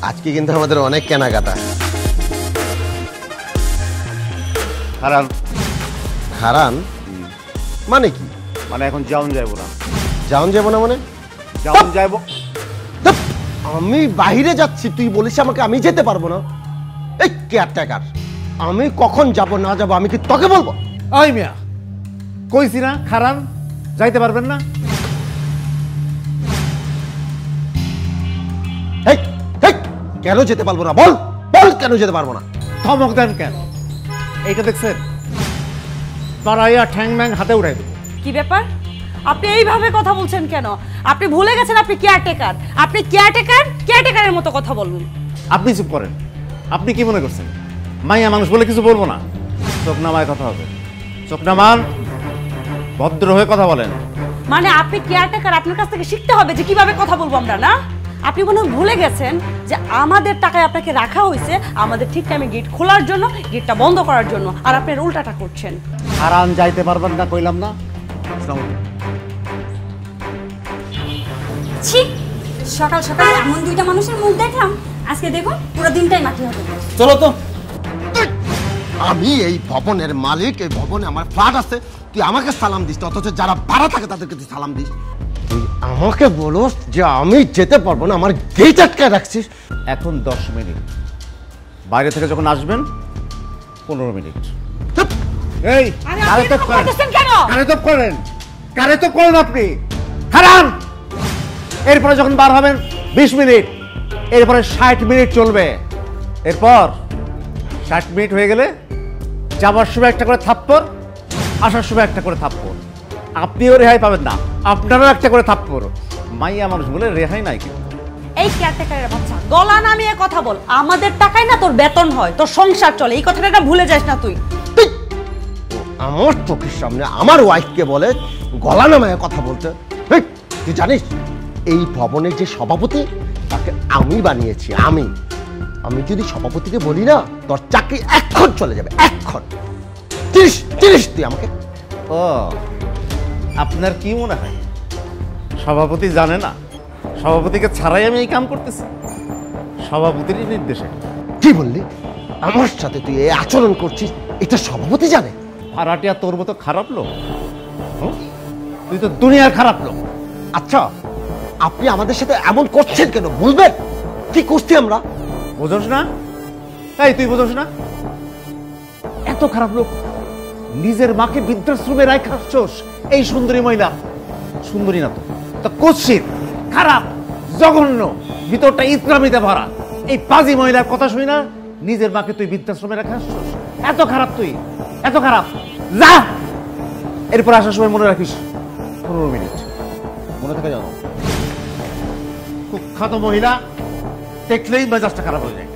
আজকে কিন্তু আমাদের অনেক কেনাকাটা। হারান হারান মানে কি? মানে এখন যাওন যাইব না। যাওন যাবো না মানে? যাওন যাইব। আমি বাইরে যাচ্ছি, তুই বলিস আমাকে আমি যেতে পারবো না? এই কেয়ারটেকার, আমি কখন যাব না যাব আমি কি তোকে বলবো? ওই মিয়া, কইছি না হারান যাইতে পারবেন না। এই এই কেন যেতে পারবো না? বল বল, কেন যেতে পারবো না? ধমক দেন কেন? এইটা দেখছেন, বাড়াইয়া ঠ্যাং ম্যাং হাতে উঠাই দেবো। কি ব্যাপার? আপনি এইভাবে কথা বলছেন কেন? আপনি ভুলে গেছেন আপনি কেয়ারটেকার। আপনি কেয়ারটেকারের মতো কথা বলুন। আপনি চুপ করেন। আপনি কি মনে করছেন মাইয়া মানুষ বলে কিছু বলবো না? চোখ নামায় কথা হবে। চোখ নামান, ভদ্র হয়ে কথা বলেন। মানে আপনি কেয়ারটেকার, আপনার কাছ থেকে শিখতে হবে যে কিভাবে কথা বলবো আমরা, না? আপনি মনে হয় ভুলে গেছেন যে আমাদের টাকায় আপনাকে রাখা হয়েছে আমাদের ঠিক টাইমে গেট খোলার জন্য, গেটটা বন্ধ করার জন্য, আর আপনি উল্টাটা করছেন। হারান যাইতে পারবেন না কইলাম না। ঠিক সকাল সকাল এমন দুইটা মানুষের মুখ দেখলাম, আজকে দেখুন পুরো দিনটাই মাটি হবে। চলো তো। আমি এই ভবনের মালিক, এই ভবনে আমার ফ্ল্যাট আছে, তুই আমাকে সালাম দিস, অথচ যারা ভাড়া থাকে তাদেরকে তুই সালাম দিস। তুই আমাকে বলোস যে আমি যেতে পারবো না, আমার গেট আটকে রাখছিস। এখন 10 মিনিট, বাইরে থেকে যখন আসবেন 15 মিনিট। এই কারে তো করেন, কারে তো করেন আপনি। হারান, এরপরে যখন বার হবেন 20 মিনিট, এরপরে 60 মিনিট চলবে। এরপর 60 মিনিট হয়ে গেলে যাবার সময় একটা করে থাপ্পড়, আসার সময় একটা করে থাপ্পড়। আপনিও রেহাই পাবেন না, আপনারও একটা করে থাপ্পড়। মাইয়া মানুষ বলে রেহাই নাই কিন্তু। এই কেয়ারটেকারের বাচ্চা, গলা নামিয়ে কথা বল। আমাদের টাকায় না তোর বেতন হয়, তোর সংসার চলে, এই কথাটা ভুলে যাস না তুই। আমার চোখের সামনে আমার ওয়াইফকে বলে গলা নামায় কথা বলতে। তুই জানিস এই ভবনের যে সভাপতি তাকে আমি বানিয়েছি। আমি যদি সভাপতিকে বলি না, তোর চাকরি এক্ষণ চলে যাবে, এক্ষণ। চিনিস তুই আমাকে? ও, আপনার কি মনে হয় সভাপতি জানে না সভাপতিকে ছাড়াই আমি এই কাম করতেছি? সভাপতির নির্দেশে। কি বললি? আমার সাথে তুই এই আচরণ করছিস, এটা সভাপতি জানে? ভাড়াটিয়া তোর মতো খারাপ লোক? তুই তো দুনিয়ার খারাপ লোক। আচ্ছা, আপনি আমাদের সাথে এমন করছেন কেন বলবেন? কি করছি আমরা? বোঝোস না? এই তুই বোঝোস না? এত খারাপ লোক, নিজের মাকে বৃদ্ধাশ্রমে রাখাচ্ছস। এই সুন্দরী মহিলা, সুন্দরী না তো কুৎসিত, খারাপ, জঘন্য, ভিতরটা ইসলামিতে ভরা। এই পাজি মহিলার কথা শুনি না নিজের মাকে তুই বৃদ্ধাশ্রমে রাখাচ্ছস। এত খারাপ তুই, এত খারাপ। যা, এরপর আসার সময় মনে রাখিস 15 মিনিট মনে থাকে জানো। কুখ্যাত মহিলা দেখলেই মেজাজটা খারাপ হয়ে যায়।